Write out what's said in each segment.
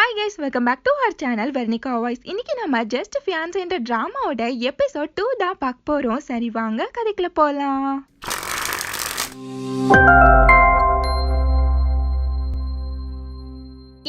Hi guys, welcome back to our channel Vernika Voice. இன்னைக்கு நம்ம just ஃபியான்ஸே என்ற டிராமாவோட episode 2 தான் பார்க்க போறோம். சரி வாங்க கதைக்குள்ள போலாம்.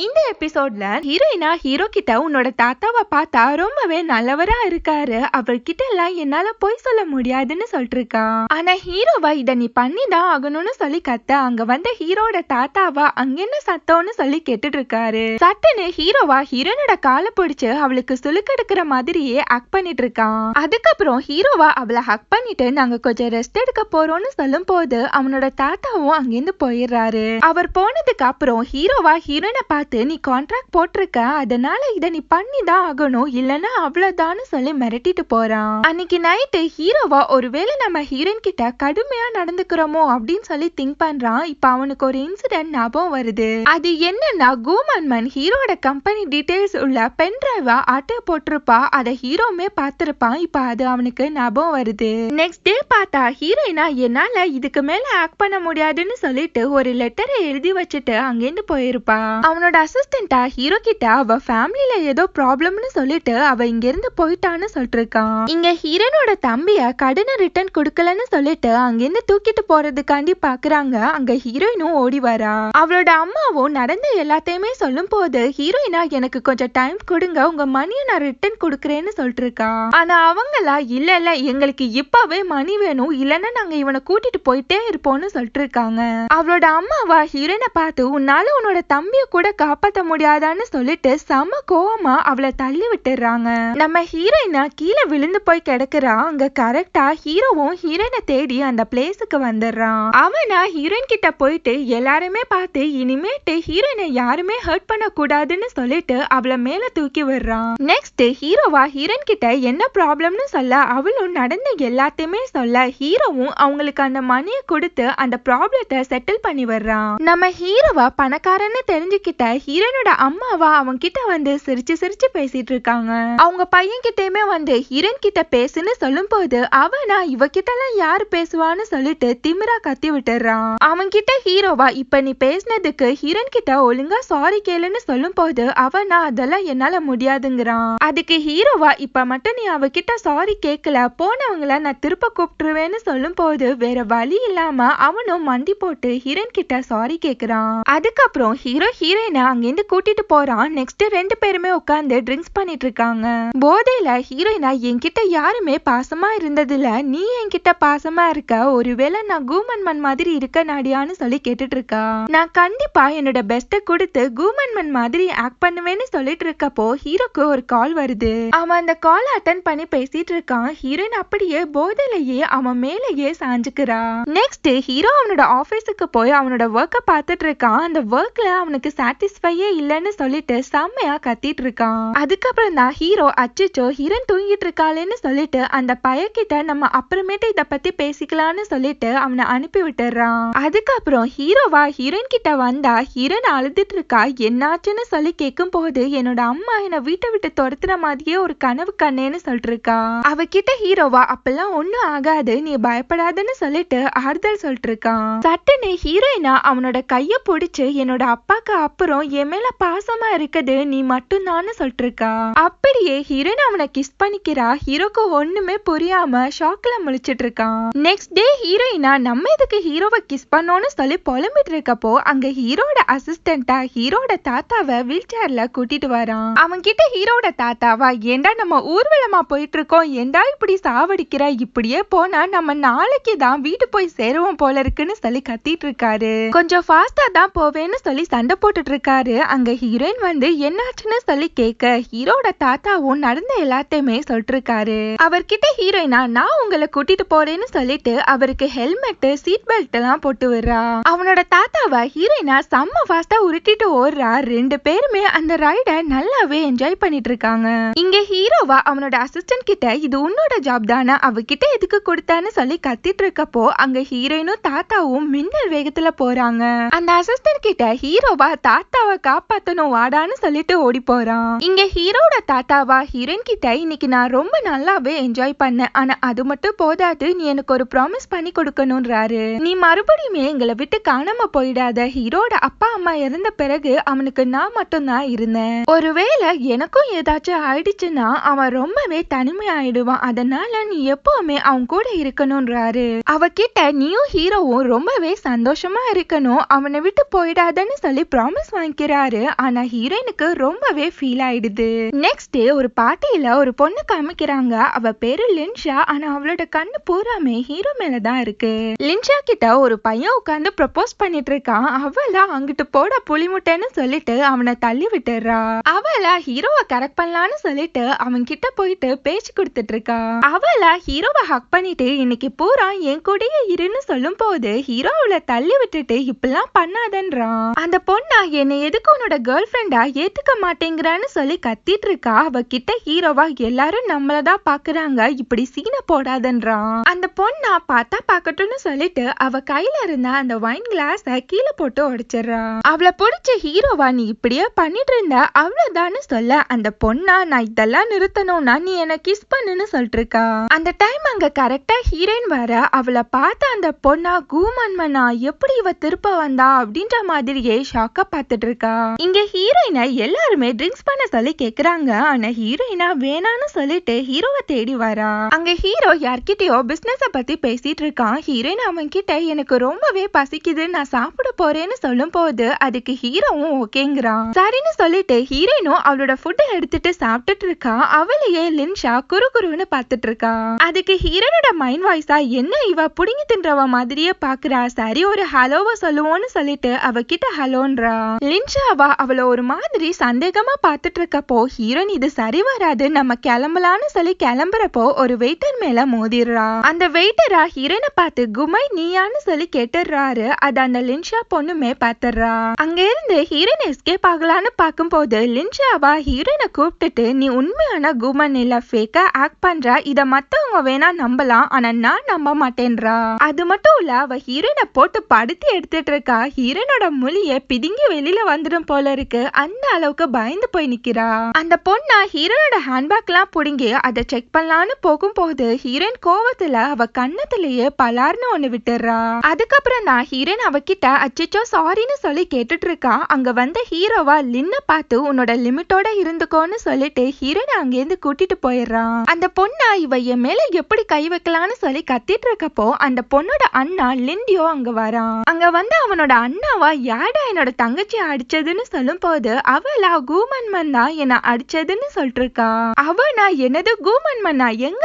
இந்த எபிசோட்ல ஹீரோயினா ஹீரோ கிட்ட உன்னோட தாத்தாவை பார்த்தா ரொம்பவே நல்லவரா இருக்காரு, அவர்கிட்ட எல்லாம் என்னால போய் சொல்ல முடியாதுன்னு சொல்லிட்டு இருக்கா. ஆனா ஹீரோவா இத நீ பண்ணிதான் ஆகணும்னு சொல்லி கத்த அங்க வந்த ஹீரோட தாத்தாவா அங்க என்ன சத்தம்னு சொல்லி கேட்டுட்டு இருக்காரு. சட்டுன்னு ஹீரோவா ஹீரோனோட காலை பிடிச்சு அவளுக்கு சுளுக்கெடுக்கிற மாதிரியே ஆக்ட் பண்ணிட்டு இருக்கான். அதுக்கப்புறம் ஹீரோவா அவளை ஹக் பண்ணிட்டு நாங்க கொஞ்சம் ரெஸ்ட் எடுக்க போறோம்னு சொல்லும் போது அவனோட தாத்தாவும் அங்கிருந்து போயிடுறாரு. அவர் போனதுக்கு அப்புறம் ஹீரோவா ஹீரோனை பார்த்து நீ கான்ட்ராக்ட் போட்டிருக்க, அதனால இத நீ பண்ணிதான் ஆகணும், இல்லன்னா அவ்வளவுதான்னு சொல்லி மிரட்டிட்டு போறான். அன்னைக்கு நைட்டு ஹீரோவா ஒருவேளை நம்ம ஹீரோயின் கிட்ட கடுமையா நடந்துக்கிறோமோ அப்படின்னு சொல்லி திங்க் பண்றான். இப்ப அவனுக்கு ஒரு இன்சிடென்ட் ஞாபகம் வருது. அது என்னன்னா கூமன்மன் ஹீரோட கம்பெனி டீடைல்ஸ் உள்ள பென் டிரைவா ஆட்டோ போட்டிருப்பா, அத ஹீரோமே பார்த்திருப்பான். இப்ப அது அவனுக்கு ஞாபகம் வருது. நெக்ஸ்ட் டே பார்த்தா ஹீரோயினா என்னால இதுக்கு மேல ஆக்ட் பண்ண முடியாதுன்னு சொல்லிட்டு ஒரு லெட்டரை எழுதி வச்சுட்டு அங்கிருந்து போயிருப்பா. அவனோட அசிஸ்டண்டா ஹீரோ கிட்ட அவ ஃபேமிலில ஏதோ ப்ராப்ளம்னு சொல்லிட்டு அவ இங்க இருந்து போயிட்டான்னு சொல்லிட்டு இருக்கான். இங்க ஹீரோனோட தம்பிய கடனை ரிட்டர்ன் கொடுக்கலன்னு சொல்லிட்டு அங்கிருந்து தூக்கிட்டு போறதுக்காண்டி பாக்குறாங்க. அங்க ஹீரோயினும் ஓடி வரா. அவளோட அம்மாவும் நடந்த எல்லாத்தையுமே சொல்லும் போது ஹீரோயினா எனக்கு கொஞ்சம் டைம் கொடுங்க, உங்க மணியை நான் ரிட்டர்ன் கொடுக்கறேன்னு சொல்லிட்டு இருக்கா. ஆனா அவங்களா இல்ல எங்களுக்கு இப்பவே மணி வேணும், இல்லன்னா நாங்க இவனை கூட்டிட்டு போயிட்டே இருப்போம்னு சொல்லிட்டு இருக்காங்க. அவளோட அம்மாவா ஹீரோயினை பார்த்து உன்னால உன்னோட தம்பிய கூட காப்பாத்த முடியாதான்னு சொல்லிட்டு செம கோவமா அவளை தள்ளி விட்டுறாங்க. நம்ம ஹீரோயினா கீழே விழுந்து போய் கிடக்குறா. அங்க கரெக்டா ஹீரோவும் ஹீரோயினை தேடி அந்த பிளேஸுக்கு வந்துடுறான். அவனா ஹீரோயின் கிட்ட போயிட்டு எல்லாருமே பார்த்து இனிமேட்டு ஹீரோயினை யாருமே ஹர்ட் பண்ண கூடாதுன்னு சொல்லிட்டு அவளை மேல தூக்கி விடுறான். நெக்ஸ்ட் ஹீரோவா ஹீரோயின் கிட்ட என்ன ப்ராப்ளம்னு சொல்ல அவளும் நடந்த எல்லாத்தையுமே சொல்ல ஹீரோவும் அவங்களுக்கு அந்த மணியை கொடுத்து அந்த ப்ராப்ளத்தை செட்டில் பண்ணி வர்றான். நம்ம ஹீரோவா பணக்காரன்னு தெரிஞ்சுக்கிட்ட ஹீரோனோட அம்மாவா அவங்க கிட்ட வந்து சிரிச்சு சிரிச்சு பேசிட்டு இருக்காங்க. அவங்க பையன் கிட்டயுமே வந்து ஹீரோயின் கிட்ட பேசுன்னு சொல்லும் போது அவனா இவகிட்ட எல்லாம் யாரு பேசுவான்னு சொல்லிட்டு திமிரா கத்தி விட்டுறான். அவன் கிட்ட ஹீரோவா இப்ப நீ பேசினதுக்கு ஹீரோயின் கிட்ட ஒழுங்கா சாரி கேளுன்னு சொல்லும் போது அவனா அதெல்லாம் என்னால முடியாதுங்கிறான். அதுக்கு ஹீரோவா இப்ப மட்டும் நீ அவகிட்ட சாரி கேட்கல, போனவங்கள நான் திருப்ப கூப்பிட்டுருவேன்னு சொல்லும் போது வேற வழி இல்லாம அவனும் மண்டி போட்டு ஹீரோயின் கிட்ட சாரி கேக்குறான். அதுக்கப்புறம் ஹீரோ ஹீரோயினை அங்கிருந்து கூட்டிட்டு போறான். நெக்ஸ்ட் ரெண்டு பேருமே உட்கார்ந்து ட்ரிங்க்ஸ் பண்ணிட்டு இருக்காங்க. போதையில ஹீரோயினா என்கிட்ட யாருமே பாசமா இருந்ததுல நீ என்கிட்ட பாசமா இருக்க, ஒருவேளை நான் கூமன்மன் மாதிரி இருக்க நாடியான்னு சொல்லி கேட்டுட்டு இருக்கா. நான் கண்டிப்பா என்னோட பெஸ்ட கொடுத்து கூமன்மன் மாதிரி ஆக்ட் பண்ணுவேன்னு சொல்லிட்டு இருக்கப்போ ஹீரோக்கு ஒரு கால் வருது. அவன் அந்த கால் அட்டன் பண்ணி பேசிட்டு இருக்கான். ஹீரோயின் அப்படியே போதையிலேயே அவன் மேலேயே சாஞ்சுக்கிறா. நெக்ஸ்ட் ஹீரோ அவனோட ஆபீஸுக்கு போய் அவனோட ஒர்க்க பார்த்துட்டு இருக்கான். அந்த ஒர்க்ல அவனுக்கு சாட்டிஸ்ஃபையே இல்லன்னு சொல்லிட்டு செம்மையா கத்திட்டு இருக்கான். அதுக்கப்புறம் தான் ஹீரோ அச்சோ ஹீரோயின் தூங்கிட்டு இருக்காளேன்னு சொல்லிட்டு அந்த பையன்கிட்ட நம்ம அப்புறமேட்டு இத பத்தி பேசிக்கலாம்னு சொல்லிட்டு அவனை அனுப்பி விட்டுறான். அதுக்கப்புறம் ஹீரோவா ஹீரோயின் கிட்ட வந்தா ஹீரோயின் அழுதுட்டு இருக்கா. என்னாச்சுன்னு சொல்லி கேட்கும் போது என்னோட அம்மா என்னை வீட்டை விட்டு துரத்துற மாதிரியே ஒரு கனவு கண்ணேன்னு சொல்லிட்டு இருக்கா. அவகிட்ட ஹீரோவா அப்பெல்லாம் ஒண்ணும் ஆகாது, நீ பயப்படாதுன்னு சொல்லிட்டு ஆறுதல் சொல்லிட்டு இருக்கான். சட்டுன்னு ஹீரோயினா அவனோட கைய பிடிச்சு என்னோட அப்பாக்கு அப்புறம் என் மேல பாசமா இருக்குது நீ மட்டும் தான் சொல்லிட்டு இருக்கா. அப்படியே ஹீரோயின் அவனை கிஸ் பண்ணிக்கிறா. ஹீரோக்கு ஒண்ணுமே புரியாம ஷாக்ல முழிச்சிட்டு இருக்கான். நெக்ஸ்ட் டே ஹீரோயினா நம்ம இதுக்கு ஹீரோவை கிஸ் பண்ணோன்னு சொல்லி புலம்பிட்டு இருக்கப்போ அங்க ஹீரோட அசிஸ்டண்டா ஹீரோட தாத்தாவை வீல் சேர்ல கூட்டிட்டு வரான். அவன் கிட்ட ஹீரோட தாத்தாவா ஏண்டா நம்ம ஊர்வலமா போயிட்டு இருக்கோம், ஏண்டா இப்படி சாவடிக்கிற, இப்படியே போனா நம்ம நாளைக்கு தான் வீட்டு போய் சேருவோம் போல இருக்குன்னு சொல்லி கத்திட்டு இருக்காரு. கொஞ்சம் ஃபாஸ்டா தான் போவேன்னு சொல்லி சண்டை போட்டுட்டு இருக்காரு. அங்க ஹீரோயின் வந்து என்னாச்சுன்னு சொல்லி கேட்க ஹீரோட தாத்தாவும் நடந்த எல்லாத்தையுமே சொல்லிட்டு இருக்காரு. அவர்கிட்ட ஹீரோயினா நான் உங்களை கூட்டிட்டு போறேன்னு சொல்லிட்டு அவருக்கு ஹெல்மெட் சீட் பெல்ட் எல்லாம் போட்டு விடுறா. அவனோட தாத்தாவை ஹீரோயினா செம்ம ஃபாஸ்டா உருட்டிட்டு ஓடுறா. ரெண்டு பேருமே அந்த ரைட நல்லாவே என்ஜாய் பண்ணிட்டு இருக்காங்க. இங்க ஹீரோவா அவனோட அசிஸ்டன்ட் கிட்ட இது உன்னோட ஜாப் தானே, அவகிட்ட எதுக்கு கொடுத்தான்னு சொல்லி கத்திட்டு இருக்கப்போ அங்க ஹீரோயினும் தாத்தாவும் மின்னல் வேகத்துல போறாங்க. அந்த அசிஸ்டன்ட் கிட்ட ஹீரோவா தாத்தா தாத்தாவை காப்பாத்தணும் வாடான்னு சொல்லிட்டு ஓடி போறான். இங்க ஹீரோட தாத்தாவா ஹீரோயின் கிட்ட இன்னைக்கு நான் ரொம்ப நல்லாவே என்ஜாய் பண்ணேன், ஆனா அது மட்டும் போதாது, நீ எனக்கு ஒரு ப்ராமிஸ் பண்ணி கொடுக்கணும்ன்றாரு. நீ மறுபடியுமே எங்களை விட்டு காணாம போயிடாத. ஹீரோட அப்பா அம்மா இறந்த பிறகு அவனுக்கு நான் மட்டும் தான் இருந்தேன். ஒருவேளை எனக்கும் ஏதாச்சும் ஆயிடுச்சுன்னா அவன் ரொம்பவே தனிமை ஆயிடுவான், அதனால நீ எப்பவுமே அவன் கூட இருக்கணும்ன்றாரு. அவகிட்ட நீயும் ஹீரோவும் ரொம்பவே சந்தோஷமா இருக்கணும், அவனை விட்டு போயிடாதன்னு சொல்லி ப்ராமிஸ் வாங்கிக்கிறாரு. ஆனா ஹீரோயினுக்கு ரொம்பவே ஃபீல் ஆயிடுது. நெக்ஸ்ட் டே ஒரு பார்ட்டியில ஒரு பொண்ணு காமிக்கிறாங்க. அவ பேரு லின்ஷா. ஆனா அவளோட கண்ணு பூராமே ஹீரோ மேலதான் இருக்கு. லின்ஷா கிட்ட ஒரு பையன் உட்கார்ந்து ப்ரப்போஸ் பண்ணிட்டு இருக்கான். அவளா அங்கிட்டு போட புளிமுட்டைன்னு சொல்லிட்டு அவனை தள்ளி விட்டுறா. அவளா ஹீரோவை கரெக்ட் பண்ணலான்னு சொல்லிட்டு அவன் கிட்ட போயிட்டு பேச்சு கொடுத்துட்டு இருக்கா. அவளா ஹீரோவை ஹக் பண்ணிட்டு இன்னைக்கு பூரா என் கூடயே இருன்னு சொல்லும் போது ஹீரோவுல தள்ளி விட்டுட்டு இப்பெல்லாம் பண்ணாதன்றான். அந்த பொண்ணா என்னை எதுக்கு உன்னோட கேர்ள் ஃப்ரெண்டா ஏத்துக்க மாட்டேங்கிறான்னு சொல்லி கத்திட்டு இருக்கா. அவ கிட்ட ஹீரோவா எல்லாரும் நம்மளதான் பாக்குறாங்க, இப்படி சீனை போடாதன்றான். அந்த பொண்ணா பார்த்தா பாக்கட்டும்னு சொல்லிட்டு அவ கையில இருந்த அந்த வைன் கிளாஸ கீழே போட்டு உடைச்சிடறா. அவளை பிடிச்ச ஹீரோவா நீ இப்படியே பண்ணிட்டு இருந்த அவ்வளவுதான்னு சொல்ல அந்த பொண்ணா நான் இதெல்லாம் நிறுத்தணும்னா நீ என்ன கிஸ் பண்ணுன்னு சொல்லிட்டு இருக்கா. அந்த டைம் அங்க கரெக்டா ஹீரோயின் வர அவளை பார்த்த அந்த பொண்ணா கூமன்மனா எப்படி இவ திருப்ப வந்தா அப்படின்ற மாதிரியே ஷாக்கா பார்த்துட்டு இருக்கா. இங்க ஹீரோயினை எல்லாருமே ட்ரிங்க்ஸ் பண்ண சொல்லி கேக்குறாங்க. ஆனா ஹீரோயினா வேணான்னு சொல்லிட்டு ஹீரோவை தேடி வரா. அங்க ஹீரோ யார்கிட்டயோ பிசினஸ பத்தி பேசிட்டு இருக்கான். ஹீரோயின் அவன் கிட்ட எனக்கு ரொம்பவே பசிக்குது, நான் சாப்பிட போறேன்னு சொல்லும் போது அதுக்கு ஹீரோவும் ஓகேங்கிறான். சரின்னு சொல்லிட்டு ஹீரோயினும் அவளோட ஃபுட்டை எடுத்துட்டு சாப்பிட்டுட்டு இருக்கா. அவளையே லின்ஷா குறுகுறுன்னு பார்த்துட்டு இருக்கா. அதுக்கு ஹீரோனோட மைண்ட் வாய்ஸா என்ன இவ புடிங்கி தின்றவ மாதிரியே பாக்குறா. சரி ஒரு ஹலோவா சொல்லுவோன்னு சொல்லிட்டு அவகிட்ட ஹலோன்றா. லின்ஷாவா அவளை ஒரு மாதிரி சந்தேகமா பார்த்துட்டு இருக்கப்போ ஹீரோயின் இது சரி வராது நம்ம கிளம்பலான்னு சொல்லி கிளம்புறப்போ ஒரு வெயிட்டர் மேல மோதிடுறா. அந்த வெயிட்டரா ஹீரோயினை பார்த்து குமை நீயான்னு சொல்லி கேட்டுறாரு. அது அந்த லின்ஷா பொண்ணுமே பார்த்துடுறா. அங்க இருந்து ஹீரோயின் எஸ்கேப் ஆகலான்னு பார்க்கும் போது லின்ஷாவா ஹீரோயினை கூப்பிட்டுட்டு நீ உண்மையான குமன் இல்ல ஃபேக்கா ஆக்ட் பண்றா, இத மத்தவங்க வேணா நம்பலாம் ஆனா நான் நம்ப மாட்டேன்றா. அது மட்டும் இல்ல அவ ஹீரோயினை போட்டு படுத்தி எடுத்துட்டு இருக்கா. ஹீரோனோட மொழிய பிதுங்கி வெளியில வந்துடும் போல இருக்கு, அந்த அளவுக்கு பயந்து போய் நிக்கிறா. அந்த பொண்ணா ஹீரோனோட ஹேண்ட்பேக் எல்லாம் புடுங்கி அதை செக் பண்ணலான்னு போகும்போது ஹீரோயின் கோவத்துல அவ கண்ணத்திலேயே பலார்னு ஒண்ணு விட்டுறா. அதுக்கப்புறம் தான் ஹீரோயின் அவகிட்ட அச்சோ சாரின்னு சொல்லி கேட்டுட்டு இருக்கா. அங்க வந்த ஹீரோவா லின்ன பார்த்து உன்னோட லிமிட்டோட இருந்துக்கோன்னு சொல்லிட்டு ஹீரோயின் அங்கேருந்து கூட்டிட்டு போயிடுறான். அந்த பொண்ணா இவ என் மேல எப்படி கை வைக்கலான்னு சொல்லி கத்திட்டு இருக்கப்போ அந்த பொண்ணோட அண்ணா லிண்டியோ அங்க வரான். அங்க வந்து அவனோட அண்ணாவா யாடா என்னோட தங்கச்சி அடிச்சதுன்னு சொல்லும் போது அவளா கூமன்மன் தான் என்ன அடிச்சதுன்னு சொல்லிட்டு இருக்கா. அவனா என்னது கூமன்மன்னா எங்க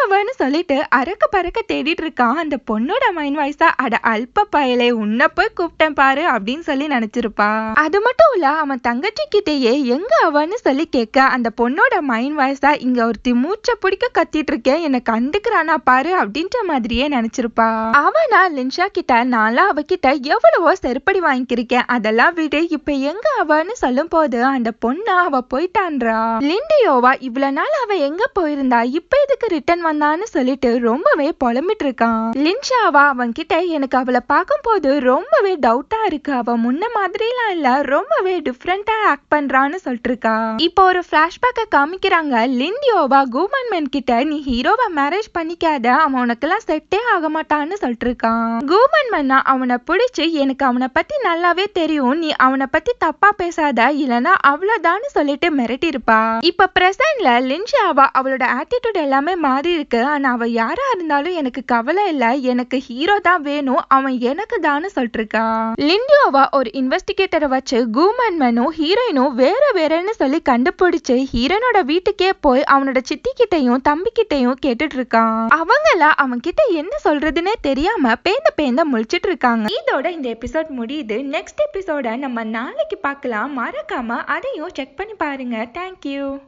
அவன்னு சொல்லிட்டு அரக்க பறக்க தேடிட்டு இருக்கான். அந்த பொண்ணோட மைண்ட் வாய்ஸா அட அல்ப பயலே உன்னை போய் கூப்பிட்டேன் பாரு அப்படின்னு சொல்லி நினைச்சிருப்பா. அது மட்டும் இல்ல அவன் தங்கச்சி கிட்டேயே எங்க அவன்னு சொல்லி கேட்க அந்த பொண்ணோட மைண்ட் வாய்ஸா இங்க ஒருத்தி மூச்சை பிடிக்க கத்திட்டு இருக்கேன் என்ன கண்டுக்கிறானா பாரு அப்படின்ற மாதிரியே நினைச்சிருப்பா. அவனா லின்ஷா கிட்ட நான்லாம் அவகிட்ட எவ்வளவோ செருப்படி வாங்கிருக்கேன், அதெல்லாம் விடு இப்ப எங்க அவன்னு சொல்லும் போது அந்த பொண்ணா அவ போயிட்டான்றா. லிண்டியோவா இவ்வளவு நாள் அவ எங்க போயிருந்தா இப்ப எதுக்கு ரிட்டர்ன் வந்தான்னு சொல்லிட்டு ரொம்பவே புலம்பிட்டு இருக்கான். லின்ஷாவா அவன் கிட்ட எனக்கு அவளை பார்க்கும் போது ரொம்பவே டவுட்டா இருக்கு, அவ முன்ன மாதிரிலாம் இல்ல ரொம்பவே டிஃப்ரெண்டா ஆக்ட் பண்றான்னு சொல்லிட்டு இருக்கா. இப்போ ஒரு பிளாஷ்பேக்க காமிக்கிறாங்க. லிண்டியோவா கூமன்மேன் கிட்ட நீ ஹீரோவை மேரேஜ் பண்ணிக்காத, அவன் உனக்கெல்லாம் செட்டே ஆக மாட்டான்னு சொல்லிட்டு இருக்கான். கூமன்மன்னா அவனை பிடிச்சு எனக்கு அவனை பத்தி நல்லாவே தெரியும், நீ அவனை பத்தி தப்பா பேசாத இல்லனா அவ்வளவுதான்னு சொல்லிட்டு மிரட்டி இருப்பா. இப்ப பிரசன்ட்ல லின்ஷாவா அவளோட ஆட்டிடியூட் எல்லாமே மாறி இருக்கு. ஆனா அவ யாரா இருந்தாலும் எனக்கு கவலை இல்ல, எனக்கு ஹீரோ தான் வேணும், அவன் எனக்கு தான்னு சொல்லிட்டு இருக்கா. லிண்டியோவா ஒரு இன்வெஸ்டிகேட்டரை வச்சு கூமன்மனும் ஹீரோயினும் வேறன்னு சொல்லி கண்டுபிடிச்சு ஹீரோனோட வீட்டுக்கே போய் அவனோட சித்தி கிட்டையும் தம்பி கிட்டையும் கேட்டுட்டு இருக்கான். அவங்கள அவன் கிட்ட என்ன சொல்றதுன்னே தெரியாம பேந்த முழிச்சிட்டு இருக்காங்க. இதோட இந்த எபிசோட் முடியுது. நெக்ஸ்ட் எபிசோட நம்ம நாளைக்கு பார்க்கலாம். மறக்காம அதையும் செக் பண்ணி பாருங்க. தேங்க்யூ.